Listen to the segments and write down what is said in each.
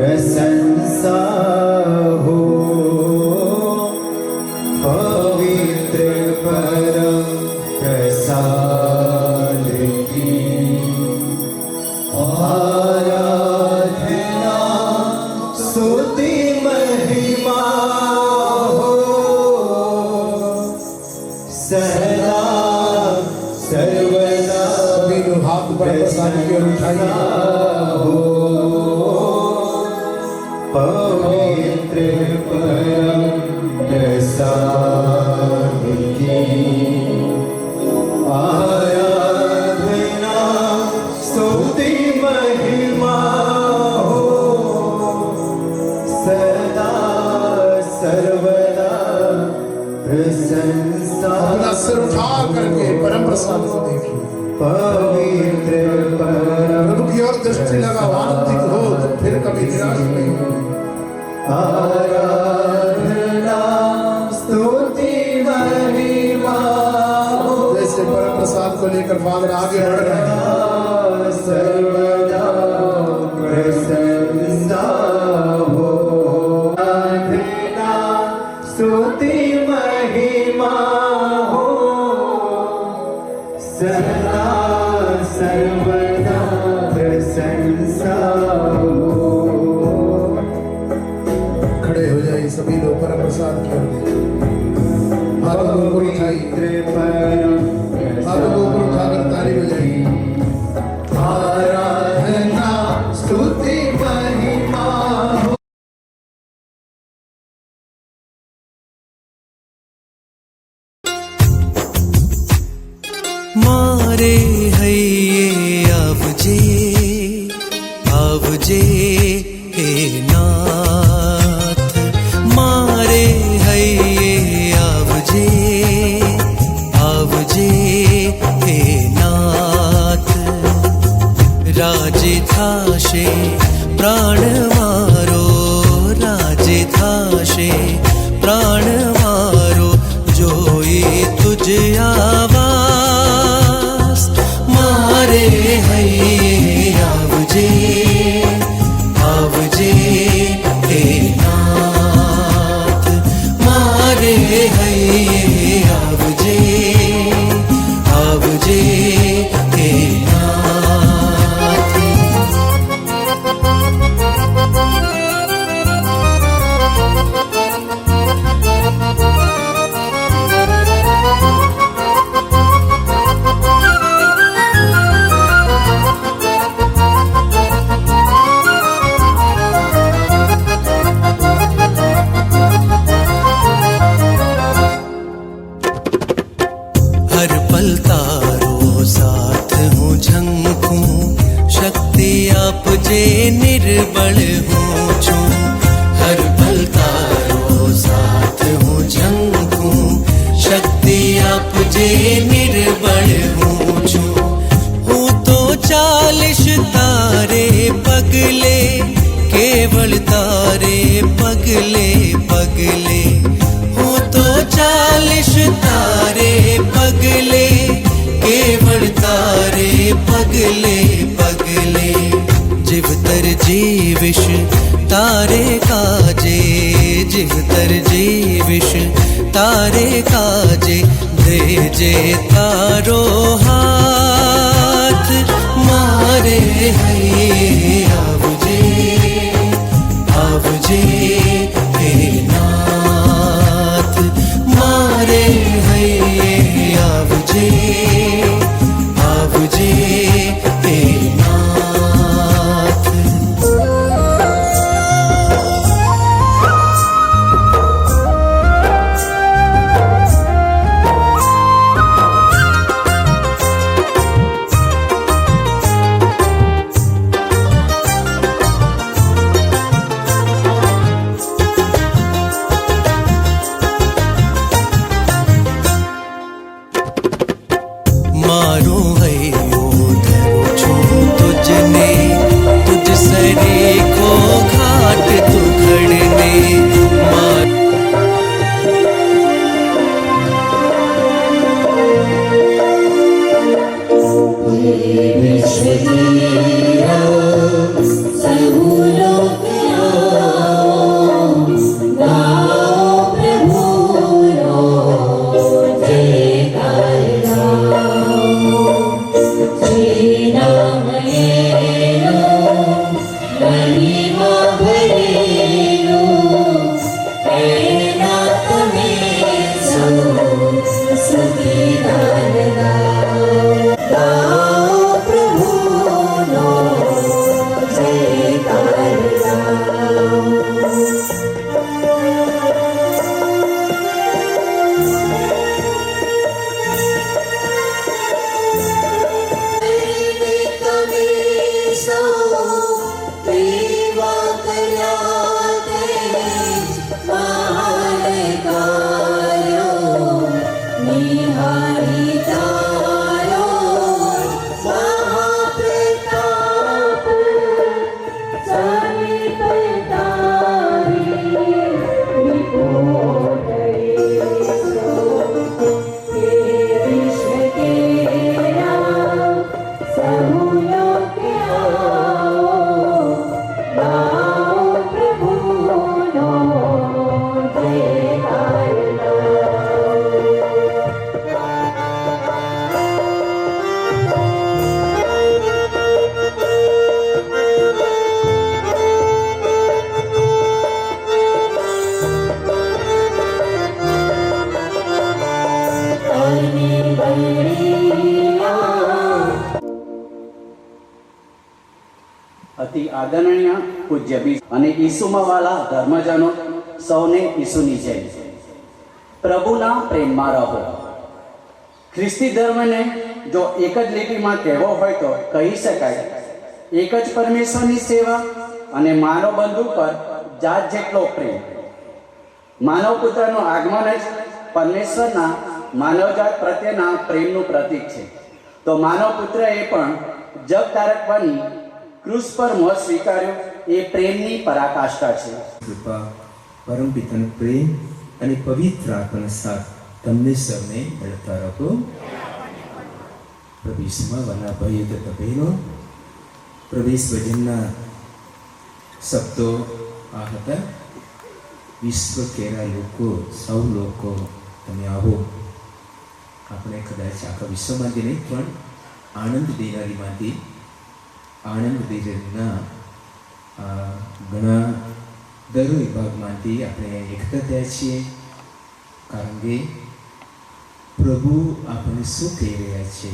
प्रशंसा हो पवित्र परम प्रसाद की आराधना स्तुति महिमा हो सदा सर्वदा। सभी लोग हाथ ऊपर प्रसाद की ओर उठाइए। पवित्र परम प्रसाद की आराधना स्तुति महिमा हो सदा सर्वदा प्रशंसा। अपना सिर उठा करके परम प्रसाद को देखिए। पवित्र परम प्रभु की ओर दृष्टि लगाओ, आनंदित हो तो फिर कभी निराश नहीं हो। आराधना स्तुति महिमा हो जैसे परम प्रसाद को लेकर फादर आगे बढ़ रहे हैं, सर्वदा प्रशंसा हो। आराधना स्तुति महिमा हो सदा सर्वदा प्रशंसा हो। खड़े हो जाइए सभी लोग परम प्रसाद की ओर देखिए। हाथों को ऊपर उठाइए, हाथों को ऊपर उठाकर ताली बजाइए। आराधना स्तुति महिमा हो। मारे हैये आवजे हे नाथ, मारे हैये आवजे हे नाथ। राजे थाशे प्राण मारो, राजे थाशे प्राण मारो, जोई तुझ आवास। मारे हैये आवजे हे नाथ, मारे हैये आवजे हे नाथ। हर पल तारो साथ हूँ झंकूं, शक्ति आप जे निर्बल हूँ छूं। हर पल तारो साथ हूँ झंकूं, शक्ति आप जे निर्बल हूँ छूं। हूँ तो 40 तारे पगले, केवल तारे पगले पगले। हूँ तो 40 तारे पगले, केवल तारे पगले पगले। जीवतर जीविश तारे काजे, जीवतर जीविश तारे काजे। भेजे तारो हाथ, मारे हैये आवजे हे नाथ, मारे हैये आवजे हे नाथ। અતિ આદરણીય પૂજ્ય બી અને ઈસુમાં વાલા ધર્મજનો સૌને ઈસુની જય. પ્રભુના પ્રેમમાં રહો. ખ્રિસ્તી ધર્મને જો એક જ લીટીમાં કહેવો હોય તો કહી શકાય, એક જ પરમેશ્વરની સેવા અને માનવ બંધુ પર જાત જેટલો પ્રેમ. માનવ પુત્રનું આગમન જ પરમેશ્વરના માનવજાત પ્રત્યેના પ્રેમનું પ્રતીક છે. તો માનવ પુત્રએ પણ જગ તારક બની ક્રુસ પર મોત સ્વીકાર્યો એ પ્રેમની પરાકાષ્ઠા છે. કૃપા, પરમ પિતાનો પ્રેમ અને પવિત્ર આત્માનો સાથ તમને સૌને મળતા રહો. પ્રવેશમાં વાલા ભાઈઓ તથા બહેનો, પ્રવેશ ભજનના શબ્દો આ હતા. વિશ્વ કેરા લોકો, સૌ લોકો તમે આવો. આપણે કદાચ આખા વિશ્વમાંથી નહીં પણ આનંદ દેનારીમાંથી આનંદ દેજના ઘણા દર વિભાગમાંથી આપણે એકઠા થયા છીએ. કારણ કે પ્રભુ આપણને શું કહી રહ્યા છે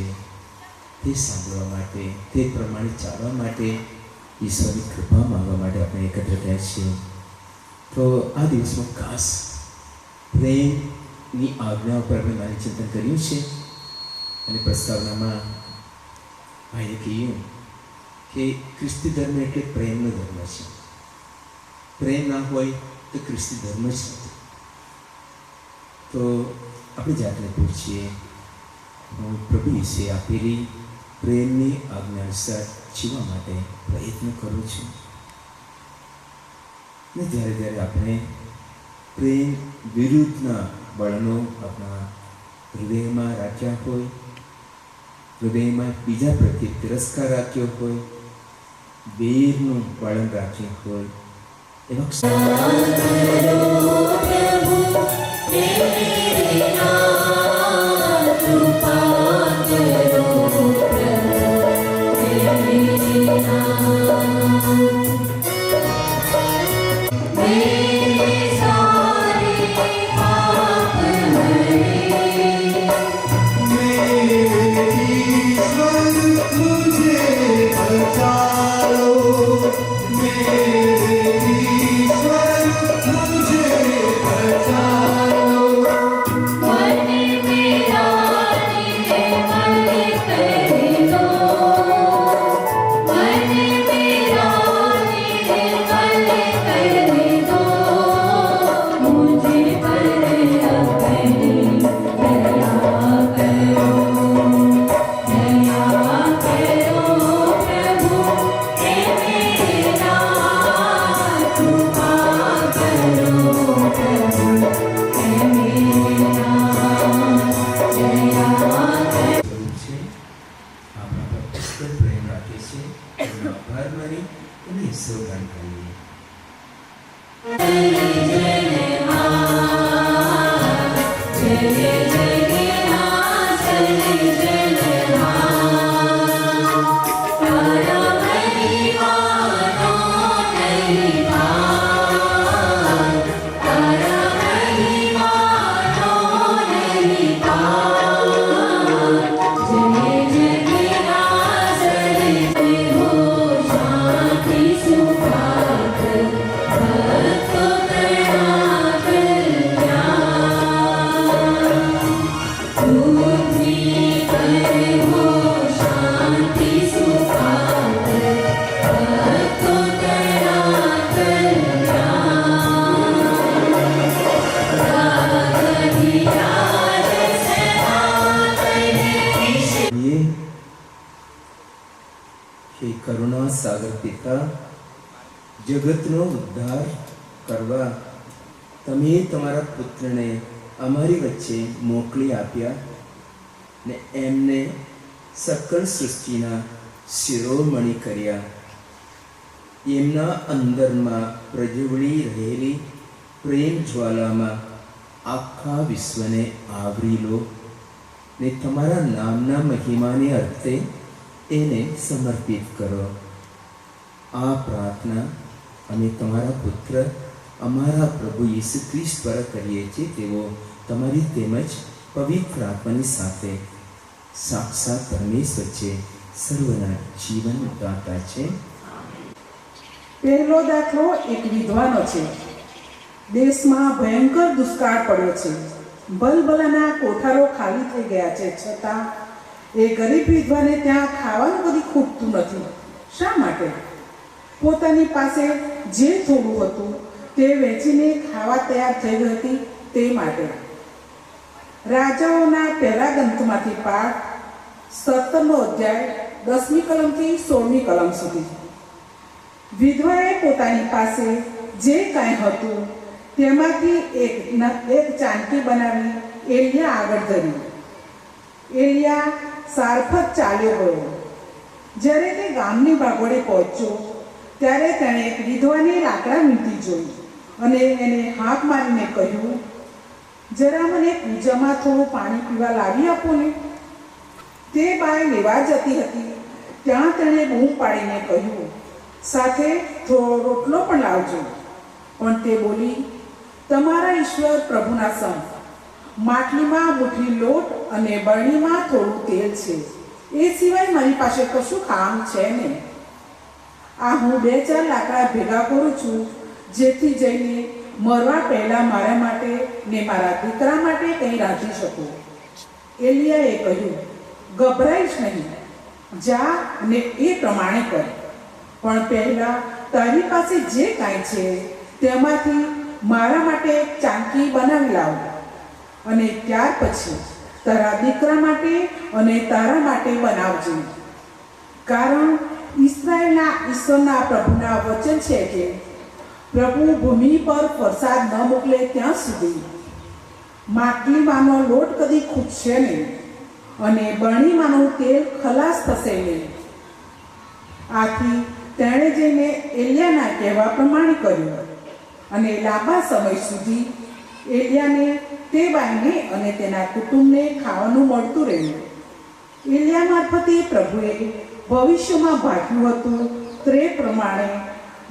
તે સાંભળવા માટે, તે પ્રમાણે ચાલવા માટે, ઈશ્વરની કૃપા માંગવા માટે આપણે એકત્ર થયા છીએ. તો આ દિવસમાં ખાસ પ્રેમની આજ્ઞા ઉપર આપણે મારી ચિંતન કર્યું છે. અને પ્રસ્તાવનામાં ભાઈએ કહ્યું કે ખ્રિસ્તી ધર્મ એટલે પ્રેમનો ધર્મ છે. પ્રેમ ના હોય તો ખ્રિસ્તી ધર્મ જ નથી. તો આપણે જાતને પૂછીએ, હું પ્રભુ વિશે આપેલી પ્રેમની આજ્ઞા અનુસાર જીવવા માટે પ્રયત્ન કરું છું. ને જ્યારે જ્યારે આપણે પ્રેમ વિરુદ્ધના બળનો આપણા હૃદયમાં રાખ્યા હોય, હૃદયમાં બીજા પ્રત્યે તિરસ્કાર રાખ્યો હોય, વેરનું પાલન રાખ્યું હોય, એવા પ્રેમ રાખે છે. એમનો આભાર માની અને સૌગાન કરીએ. જગતનો ઉદ્ધાર કરવા તમે તમારા પુત્રને અમારી વચ્ચે મોકલી આપ્યા ને એમને સકલ સૃષ્ટિના શિરોમણી કર્યા. એમના અંદરમાં પ્રજ્વળી રહેલી પ્રેમ જ્વાલામાં આખા વિશ્વને આવરી લો ને તમારા નામના મહિમાને અર્થે એને સમર્પિત કરો. આ પ્રાર્થના અમે તમારા પુત્ર અમારા પ્રભુ ઈસુ ખ્રિસ્ત પર કરીએ છીએ. તેઓ તમારી તેમજ પવિત્ર આત્માની સાથે સાક્ષાત પરમેશ્વર છે, સર્વના જીવન દાતા છે. પહેલો દાખલો એક વિધવાનો છે. દેશમાં ભયંકર દુષ્કાળ પડ્યો છે. ભલભલાના કોઠારો ખાલી થઈ ગયા છે, છતાં એ ગરીબ વિધવાને ત્યાં ખાવાનું કદી ખૂટતું નથી. શા માટે? પોતાની પાસે જે થોડું હતું તે વેચીને ખાવા તૈયાર થઈ ગઈ હતી તે માટે. રાજાઓના પહેલા ગ્રંથમાંથી પાઠ 17નો અધ્યાય 10મી કલમથી 16મી કલમ સુધી. વિધવાએ પોતાની પાસે જે કાંઈ હતું તેમાંથી એક ચાંદકી બનાવી એલિયા આગળ ધરી. એલિયા સારફત ચાલ્યો ગયો. જ્યારે તે ગામની બાગોડે પહોંચ્યો ત્યારે તેણે એક વિધવાને લાકડા વીંટી જોઈ અને એને હાથ મારીને કહ્યું, જરા મને પૂજામાં થોડું પાણી પીવા લાવી આપો ને. તે બાઈ લેવા જતી હતી ત્યાં તેણે બૂમ પાડીને કહ્યું, સાથે થોડો રોટલો પણ લાવજો. પણ તે બોલી, તમારા ઈશ્વર પ્રભુના સંત, માટલીમાં મુઠ્ઠી લોટ અને બરણીમાં થોડું તેલ છે, એ સિવાય મારી પાસે કશું ખાવાનું છે નહીં. આ હું 2-4 લાકડા ભેગા કરું છું, જેથી જઈને મરવા પહેલાં મારા માટે ને મારા દીકરા માટે કંઈ રાંધી શકું. એલિયાએ કહ્યું, ગભરાઈશ નહીં, જા અને એ પ્રમાણે કર. પણ પહેલાં તારી પાસે જે કાંઈ છે તેમાંથી મારા માટે એક ચાંદકી બનાવી લાવ, અને ત્યાર પછી તારા દીકરા માટે અને તારા માટે બનાવજે. કારણ ઇસ્રાયેલના ઈશ્વરના પ્રભુના વચન છે કે પ્રભુ ભૂમિ પર વરસાદ ન મોકલે ત્યાં સુધી માટલીમાંનો લોટ કદી ખૂટશે નહીં અને બરણીમાંનું તેલ ખલાસ થશે નહીં. આથી તેણે જઈને એલિયાના કહેવા પ્રમાણે કર્યું અને લાંબા સમય સુધી એલિયાને, તે બાઈને અને તેના કુટુંબને ખાવાનું મળતું રહ્યું. એલિયા મારફતે પ્રભુએ ભવિષ્યમાં ભાગ્યું હતું તે પ્રમાણે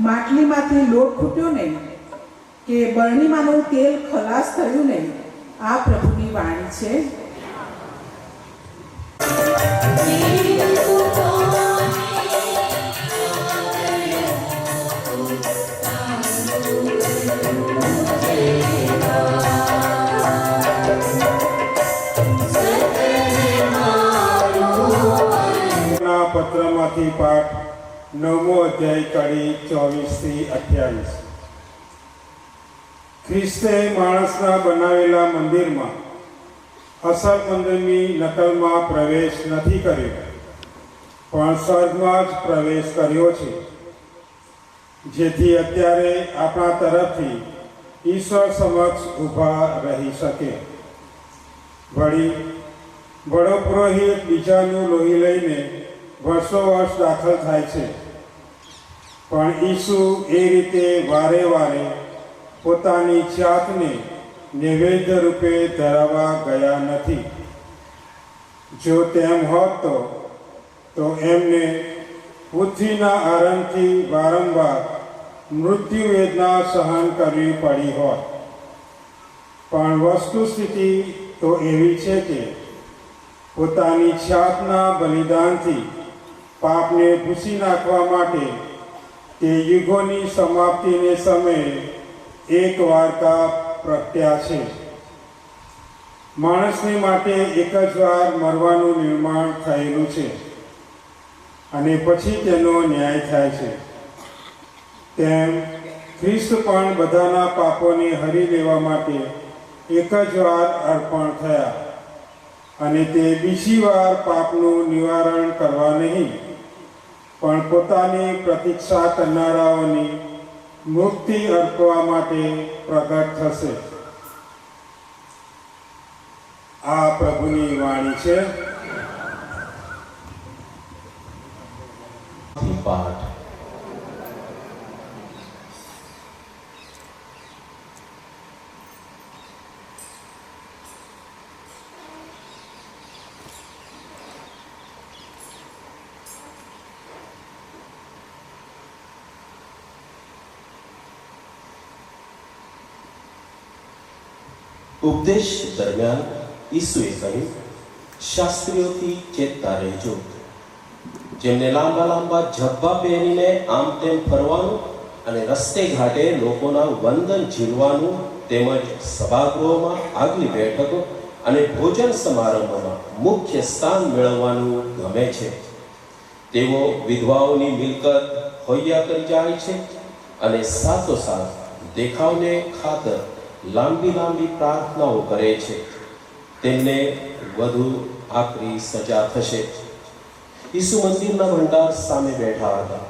માટલીમાંથી લોટ ખૂટ્યો નહીં કે બરણીમાંનું તેલ ખલાસ થયું નહીં. આ પ્રભુની વાણી છે. પત્રમાંથી પાઠ 9મો અધ્યાય કડી 24-28. ખ્રિસ્તે માણસના બનાવેલા મંદિરમાં અસલ મંદિરની નકલમાં પ્રવેશ નથી કર્યો, પણ સ્વર્ગમાં જ પ્રવેશ કર્યો છે, જેથી અત્યારે આપણા તરફથી ઈશ્વર સમક્ષ ઊભા રહી શકે. વળી વડો પુરોહિત બીજાનું લોહી લઈને વર્ષો વર્ષ દાખલ થાય છે, પણ ઈસુ એ રીતે વારે વારે પોતાની જાતને નૈવેદ્ય રૂપે ધરાવવા ગયા નથી. જો તેમ હોત તો એમને પૃથ્વીના આરંભથી વારંવાર મૃત્યુ વેદના સહન કરવી પડી હોત. પણ વસ્તુસ્થિતિ તો એવી છે કે પોતાની જાતના બલિદાનથી પાપને ભૂંસી નાખવા માટે તે યુગોની સમાપ્તિને સમયે એક વાર્તા પ્રગટ્યા છે. માણસને માટે એક જ વાર મરવાનું નિર્માણ થયેલું છે અને પછી તેનો ન્યાય થાય છે. તેમ ખ્રિસ્ત પણ બધાના પાપોને હરી લેવા માટે એક જ વાર અર્પણ થયા, અને તે બીજી વાર પાપનું નિવારણ કરવા નહીં, પણ પોતાની પ્રતીક્ષા કરનારાઓની મુક્તિ અર્પવા માટે પ્રગટ થશે. આ પ્રભુની વાણી છે. પાઠ. ઉપદેશ દરમિયાન ઈસુએ કહ્યું, શાસ્ત્રીઓથી ચેતતા રહેજો, જેમને લાંબા લાંબા ઝભ્ભા પહેરીને આમ તેમ ફરવાનું અને રસ્તે ઘાટે લોકોના વંદન ઝીલવાનું તેમજ સભાગૃહોમાં આગલી બેઠકો અને ભોજન સમારંભોમાં મુખ્ય સ્થાન મેળવવાનું ગમે છે. તેઓ વિધવાઓની મિલકત હોૈયા કરી જાય છે અને સાથોસાથ દેખાવને ખાતર લાંબી લાંબી પ્રાર્થનાઓ કરે છે. તેમને વધુ આકરી સજા થશે. ઈસુ મંદિરના ભંડાર સામે બેઠા હતા.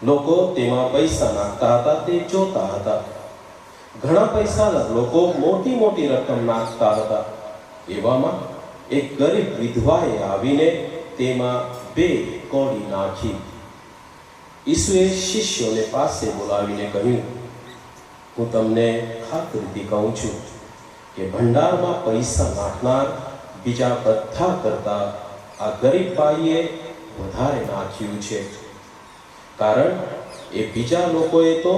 લોકો તેમાં પૈસા નાખતા હતા તે જોતા હતા. ઘણા પૈસાદાર લોકો મોટી મોટી રકમ નાખતા હતા. એવામાં એક ગરીબ વિધવાએ આવીને તેમાં 2 કોડી નાખી. ઈસુએ શિષ્યોને પાસે બોલાવીને કહ્યું, હું તમને ખાતરીથી કહું છું કે ભંડારમાં પૈસા નાખનાર બીજા બધા કરતા આ ગરીબ ભાઈએ વધારે નાખ્યું છે. કારણ એ બીજા લોકોએ તો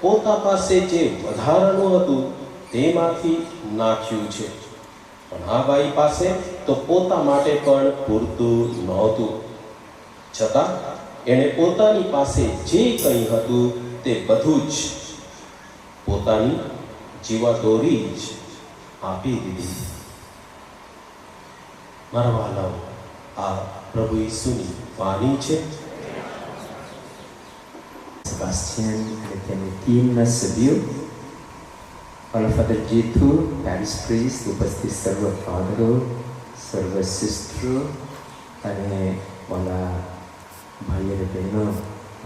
પોતા પાસે જે વધારાનું હતું તેમાંથી નાખ્યું છે, પણ આ ભાઈ પાસે તો પોતા માટે પણ પૂરતું નહોતું. છતાં એણે પોતાની પાસે જે કંઈ હતું તે બધું જ પોતાની જીવાદોરી જ આપી દીધી. મારા વહાલાઓ, આ પ્રભુ ઈસુની વાણી છે. Sebastian અને તેની ટીમના સભ્યો, વાલા ફાધર જેતુ, પેરિસ પ્રીસ્ટ, ઉપસ્થિત સર્વ ફાધરો, સર્વ સિસ્ટરો અને વાલા ભાઈ અને બહેનો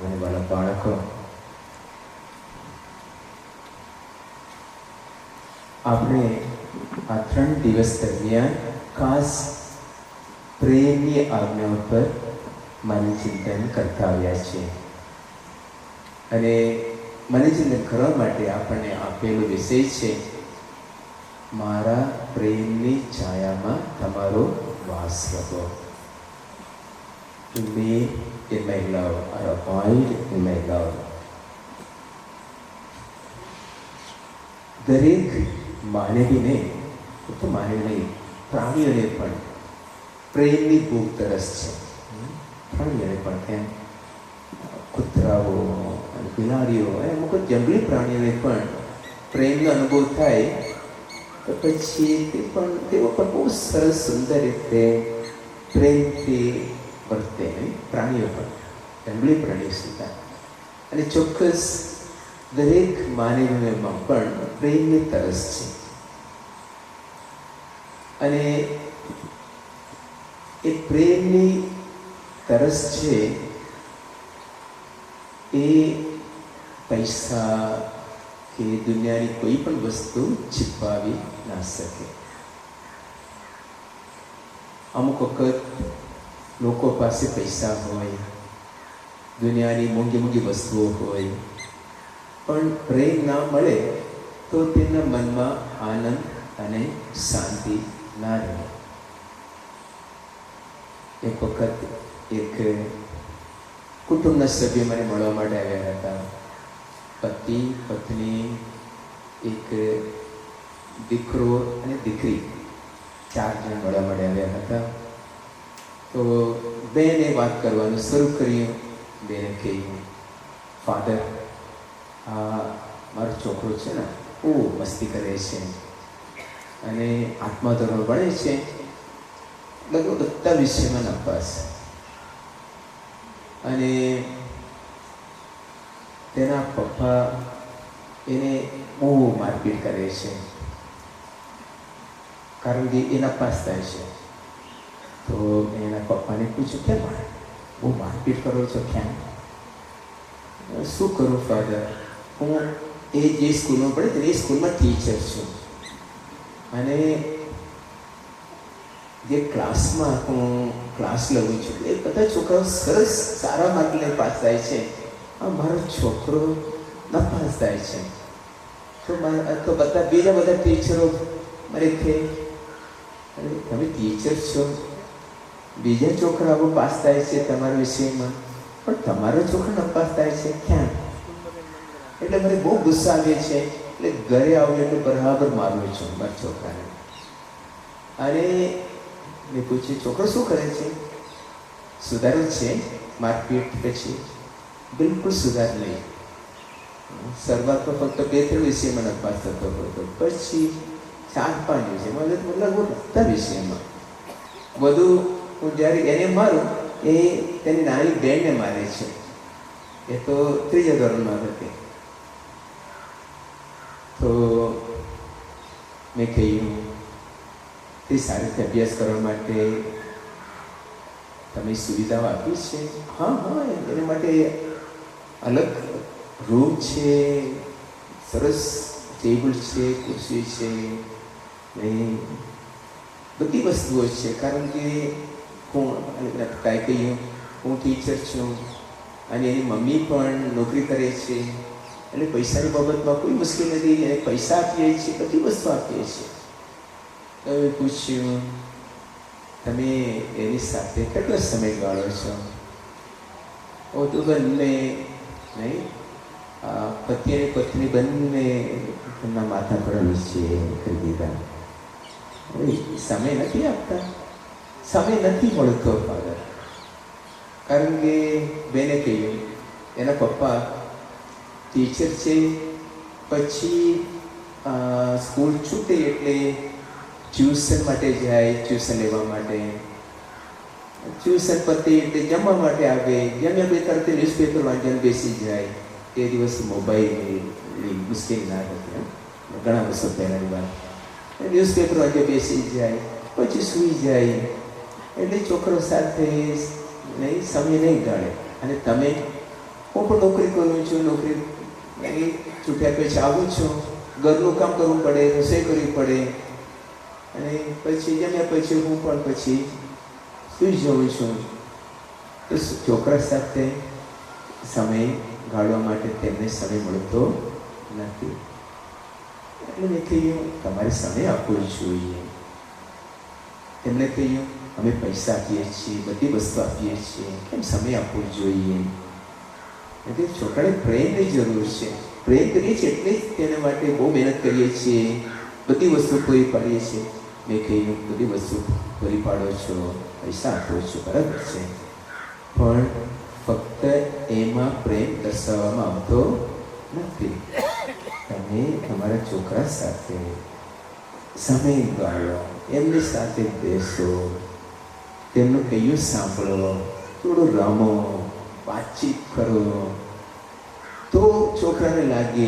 અને વાલા બાળકો, આપણે આ 3 દિવસ દરમિયાન ખાસ પ્રેમની આજ્ઞાઓ પર મન ચિંતન કરતા આવ્યા છીએ. અને મને ચિંતન કરવા માટે આપણને આપેલો વિષય છે, મારા પ્રેમની છાયામાં તમારો વાસ હતો. To be in my love or abide in my love. દરેક માનવીને, ફક્ત માનવી નહીં, પ્રાણીઓને પણ પ્રેમની ભૂખ તરસ છે. પ્રાણીઓને પણ કેમ, કૂતરાઓ અને બિલાડીઓ અને અમુક જંગલી પ્રાણીઓને પણ પ્રેમનો અનુભવ થાય તો પછી તેઓ પણ બહુ સરસ સુંદર રીતે પ્રેમથી વર્તે. પ્રાણીઓ પણ, જંગલી પ્રાણીઓ સુધા. અને ચોક્કસ દરેક માનવીમાં પણ પ્રેમની તરસ છે. અને એ પ્રેમની તરસ છે એ પૈસા કે દુનિયાની કોઈ પણ વસ્તુ છીપાવી ના શકે. અમુક વખત લોકો પાસે પૈસા હોય, દુનિયાની મોંઘી મોંઘી વસ્તુઓ હોય, પણ પ્રેમ ના મળે તો તેમના મનમાં આનંદ અને શાંતિ ના રહે. એક વખત એક કુટુંબના સભ્ય મને મળવા માટે આવ્યા હતા. પતિ, પત્ની, એક દીકરો અને દીકરી, 4 જણ મળવા માટે આવ્યા હતા. તો બેને વાત કરવાનું શરૂ કર્યું. બેને કહ્યું, ફાધર, આ મારો છોકરો છે ને બહુ મસ્તી કરે છે અને 8મા ધોરણ ભણે છે, લગભગ બધા વિષયમાં નાપાસ, અને તેના પપ્પા એને બહુ મારપીટ કરે છે કારણ કે એ નાપાસ થાય છે. તો એના પપ્પાને પૂછ્યું, કેમ બહુ મારપીટ કરો છો? ક્યાં? શું કરું ફાધર? હું એ જે સ્કૂલમાં પડે તે સ્કૂલમાં ટીચર છું અને જે ક્લાસમાં હું ક્લાસ લઉં છું એ બધા છોકરાઓ સરસ સારા માર્ક લઈને પાસ થાય છે. મારો છોકરો નપાસ થાય છે. તો બધા બીજા ટીચરો મારે કે અરે તમે ટીચર છો, બીજા છોકરાઓ પાસ થાય છે તમારા વિષયમાં, પણ તમારો છોકરો નપાસ થાય છે ક્યાં? એટલે મને બહુ ગુસ્સા આવે છે. એટલે ઘરે આવું એટલે બરાબર મારું છું મારા છોકરાને. અને મેં પૂછ્યું છોકરો શું કરે છે? સુધારો છે? મારપીટ પછી બિલકુલ સુધાર નહીં. શરૂઆતમાં ફક્ત 2-3 વિષયમાં નપાસ થતો હતો, પછી 4-5 વિષયમાં લગભગ બધા વિષયમાં વધુ. હું જ્યારે એને મારું એ તેની નાની બહેનને મારે છે. એ તો 3જા ધોરણમાં હતી. તો મેં કહ્યું તે સારી રીતે અભ્યાસ કરવા માટે તમે સુવિધાઓ આપી છે? હા, એના માટે અલગ રૂમ છે, સરસ ટેબલ છે, ખુરશી છે, બધી વસ્તુઓ છે. કારણ કે હું કાંઈ કહ્યું હું ટીચર છું અને એની મમ્મી પણ નોકરી કરે છે, એટલે પૈસાની બાબતમાં કોઈ મુશ્કેલ નથી. એને પૈસા આપીએ છીએ, બધી વસ્તુ આપીએ છીએ. તો પૂછ્યું તમે એની સાથે કેટલો સમય ગાળો છો? તો બંને નહીં, પતિ અને પત્ની બંને એમના માથા પર છે કરી દીધા. સમય નથી આપતા, સમય નથી મળતો ફાધર. કારણ કે બેને કહ્યું એના પપ્પા ટીચર છે, પછી સ્કૂલ છૂટે એટલે ટ્યુશન માટે જાય, ટ્યુશન લેવા માટે. ટ્યુશન પતે એટલે જમવા માટે આવે, જમ્યા બે તરત ન્યૂઝપેપર વાંચવાનું બેસી જાય. તે દિવસ મોબાઈલની મુશ્કેલી ના હતી, ઘણા વર્ષો પહેલાંની વાત. ન્યૂઝપેપર વાંચવા બેસી જાય, પછી સૂઈ જાય. એટલે છોકરો સાથે નહીં સમય નહીં ગાળે. અને તમે, હું પણ નોકરી કરું છું, નોકરી છૂટ્યા પછી આવું છું, ઘરનું કામ કરવું પડે, રસોઈ કરવી પડે, અને પછી જમ્યા પછી હું પણ પછી સૂઈ જાઉં છું. તો છોકરા સાથે સમય ગાળવા માટે તેમને સમય મળતો નથી. એટલે મેં કહ્યું તમારે સમય આપવો જોઈએ. તેમણે કહ્યું અમે પૈસા આપીએ છીએ, બધી વસ્તુ આપીએ છીએ, કેમ સમય આપવો જોઈએ? એટલે છોકરાને પ્રેમની જરૂર છે. પ્રેમ કરીએ છીએ એટલે જ તેના માટે બહુ મહેનત કરીએ છીએ, બધી વસ્તુ પૂરી પાડીએ છીએ. મેં કહ્યું બધી વસ્તુ પૂરી પાડો છો, પૈસા આપો છો, બરાબર છે, પણ ફક્ત એમાં પ્રેમ દર્શાવવામાં આવતો નથી. તમે તમારા છોકરા સાથે સમય ગાળો, એમની સાથે બેસો, તેમનું કહીયું સાંભળો, થોડું રમો, વાતચીત કરો, તો છોકરાને લાગે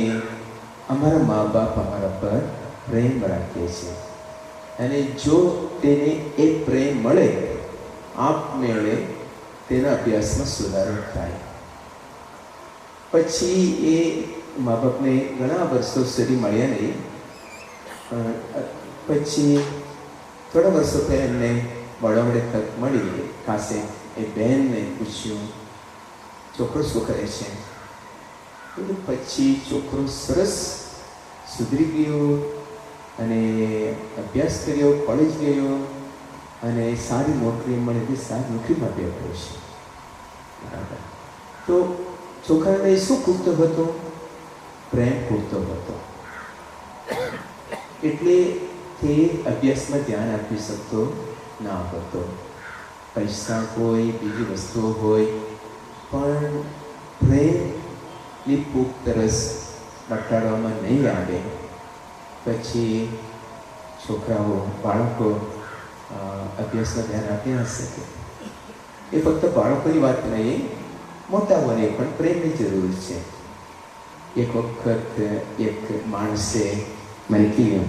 અમારા મા બાપ અમારા પર પ્રેમ રાખે છે. અને જો તેને એ પ્રેમ મળે, આપમેળે તેના અભ્યાસમાં સુધારો થાય. પછી એ મા બાપને ઘણા વર્ષો સુધી મળ્યા નહીં. પછી થોડા વર્ષો પહેલાં એમને મળે તક મળી. ખાસે એ બહેનને પૂછ્યું છોકરો શું કરે છે? પછી છોકરો સરસ સુધરી ગયો અને અભ્યાસ કર્યો, કોલેજ ગયો અને સારી નોકરી મળી, તે સારી નોકરીમાં બેઠો છે. બરાબર. તો છોકરાને શું ખૂટતો હતો? પ્રેમ ખૂટતો હતો. એટલે તે અભ્યાસમાં ધ્યાન આપી શકતો ના હતો. પૈસા હોય, બીજી વસ્તુઓ હોય, પણ પ્રેમની ભૂખ તરસ મટાડવામાં નહીં આવે, પછી છોકરાઓ, બાળકો અભ્યાસમાં ધ્યાન આપી ના શકે. એ ફક્ત બાળકોની વાત નહીં, મોટાઓને પણ પ્રેમની જરૂર છે. એક વખત એક માણસે મને કહ્યું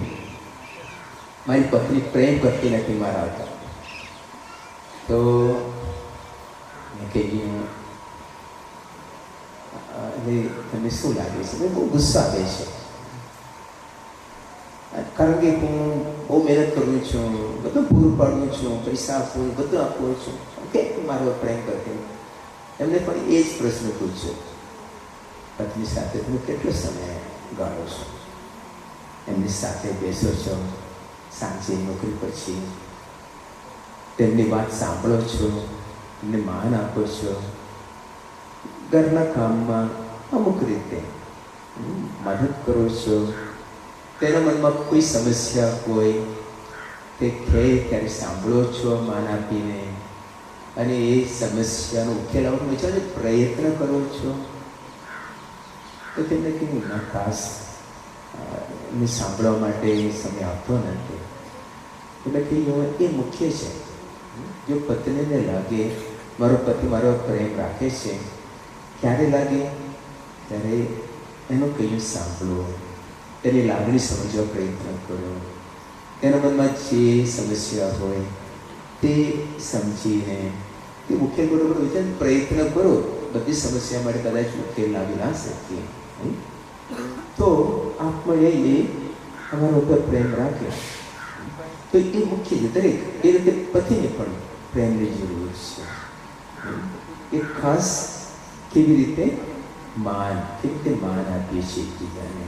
મારી પત્ની પ્રેમ કરતી નથી મારા હતા. તો મેં કહ્યું એટલે આજે તમને શું લાગે છે? મને બહુ ગુસ્સો આવે છે, કારણ કે હું બહુ મહેનત કરું છું, બધું પૂરું પાડું છું, પૈસા આપું, બધું આપું છું, કે મારો પ્રેમ કરતી. એમને પણ એ જ પ્રશ્ન પૂછ્યો, પત્ની સાથે તમે કેટલો સમય ગાળો છો? એમની સાથે બેસો છો, સાંજે નોકરી પછી તેમની વાત સાંભળો છો, એમને માન આપો છો, ઘરના કામમાં અમુક રીતે મદદ કરો છો, તેના મનમાં કોઈ સમસ્યા હોય તે કહે ત્યારે સાંભળો છો માન આપીને, અને એ સમસ્યાનો ઉકેલ આવવાનો વિચારને પ્રયત્ન કરો છો, તો તેમને કેવું ના ખાસ એમને સાંભળવા માટે સમય આપતો નથી. એટલે કહ્યું એ મુખ્ય છે. જો પત્નીને લાગે મારો પતિ મારો પ્રેમ રાખે છે, ક્યારે લાગે? ત્યારે એનું કહ્યું સાંભળો, તેની લાગણી સમજવા પ્રયત્ન કરો, તેના મનમાં જે સમસ્યા હોય તે સમજીને તે ઉકેલ બરોબર વિચાર પ્રયત્ન કરો. બધી સમસ્યા માટે કદાચ ઉકેલ લાવી ના શકીએ, તો આપણે એ અમારા ઉપર પ્રેમ રાખે તો એ મુખ્ય છે. દરેક એ રીતે પતિને પણ પ્રેમની જરૂર છે. એ ખાસ કેવી રીતે માન આપીએ છીએ એકબીજાને,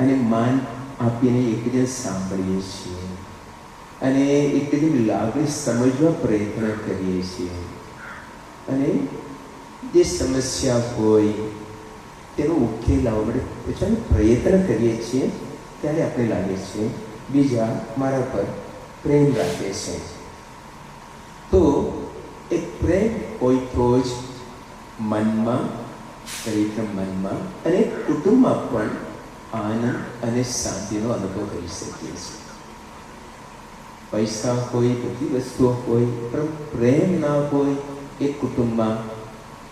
અને માન આપીને એકબીજાને સાંભળીએ છીએ, અને એકબીજાની લાગણી સમજવા પ્રયત્ન કરીએ છીએ, અને જે સમસ્યા હોય તેનો ઉકેલ લાવવા માટે પોતાનો પ્રયત્ન કરીએ છીએ. ત્યારે આપણે લાગે છે બીજા મારા પર પ્રેમ રાખે છે. તો એ પ્રેમ હોય તો જ મનમાં, દરેકના મનમાં અને કુટુંબમાં પણ આનંદ અને શાંતિનો અનુભવ કરી શકીએ છીએ. પૈસા હોય, બધી વસ્તુઓ હોય, પણ પ્રેમ ના હોય એ કુટુંબમાં,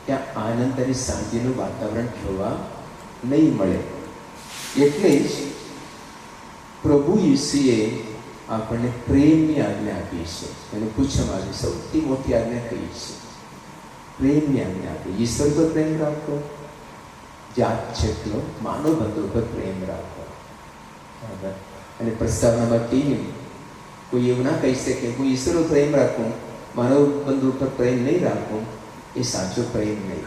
ત્યાં આનંદ અને શાંતિનું વાતાવરણ જોવા નહીં મળે. એટલે જ પ્રભુ ઈસુએ આપણને પ્રેમની આજ્ઞા આપી છે. એને પૂછવામાં આવી સૌથી મોટી આજ્ઞા કઈ છે? પ્રેમની આજ્ઞા આપી. ઈશ્વર પર પ્રેમ રાખો, જાત જેટલો માનવ બંધુ પર પ્રેમ રાખો. બરાબર. અને પ્રસ્તાવનામાં કહ્યું, કોઈ એવું ના કહી શકે હું ઈશ્વર પર પ્રેમ રાખું, માનવ બંધુ પર પ્રેમ નહીં રાખું, એ સાચો પ્રેમ નહીં.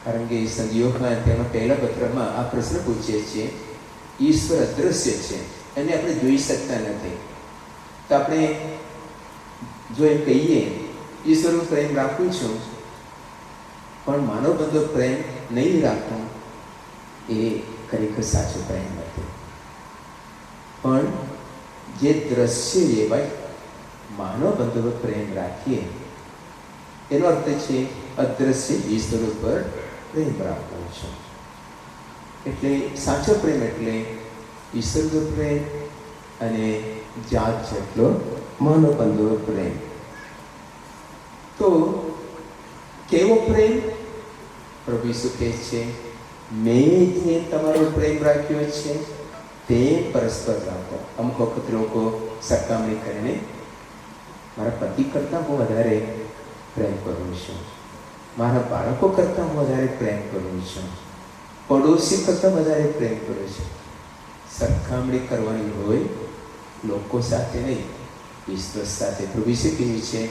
કારણ કે સંયોગમાં તેમાં પહેલા પત્રમાં આ પ્રશ્ન પૂછીએ છીએ, ઈશ્વર અદૃશ્ય છે, એને આપણે જોઈ શકતા નથી, તો આપણે જો એમ કહીએ ઈશ્વરનો પ્રેમ રાખું છું પણ માનવ બંધો પ્રેમ નહીં રાખું, એ ખરેખર સાચો પ્રેમ નથી. પણ જે દ્રશ્ય લેવાય માનવ બંધો પ્રેમ રાખીએ, એનો અર્થ છે અદ્રશ્ય ઈશ્વર ઉપર પ્રેમ રાખવો છે. એટલે સાચો પ્રેમ એટલે ઈશ્વરનો પ્રેમ અને જાત જેટલો માનવ બંધો પ્રેમ. તો કેવો પ્રેમ? પ્રભુ ઈસુ કહે છે, મેં જે તમારો પ્રેમ રાખ્યો છે તે પરસ્પર રાખો. અમુક વખત લોકો સરખામણી કરીને મારા પતિ કરતાં હું વધારે પ્રેમ કરું છું, મારા બાળકો કરતાં હું વધારે પ્રેમ કરું છું, પડોશી કરતાં વધારે પ્રેમ કરું છું. સરખામણી કરવાની હોય લોકો સાથે નહીં, ઈશ્વર સાથે. પ્રભુ ઈસુએ કહ્યું છે,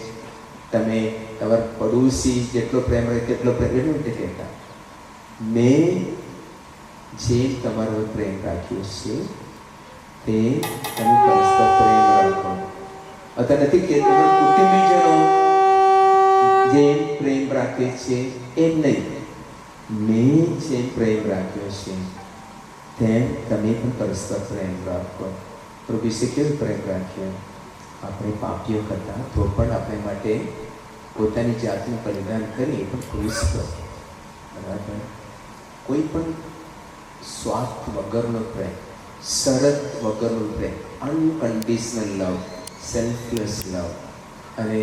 તમે તમારા પડોશી જેટલો પ્રેમ રહે તેટલો પ્રેમ. એટલું નથી કહેતા, મેં જે તમારો પ્રેમ રાખ્યો છે તે તમે પરસ્પર પ્રેમ રાખો. અથવા નથી કે તમારા કુટુંબીજનો જેમ પ્રેમ રાખે છે એમ નહીં, મેં જેમ પ્રેમ રાખ્યો છે તેમ તમે પણ પરસ્પર પ્રેમ રાખો. પ્રભુ ઈસુએ કેવો પ્રેમ રાખ્યો? આપણે પાપીઓ કરતા તો પણ આપણે માટે પોતાની જાતનું બલિદાન કરી પણ ક્રૂસ પર. બરાબર. કોઈ પણ સ્વાર્થ વગરનો પ્રેમ, શરત વગરનો પ્રેમ, અનકન્ડિશનલ લવ, સેલ્ફલેસ લવ, અને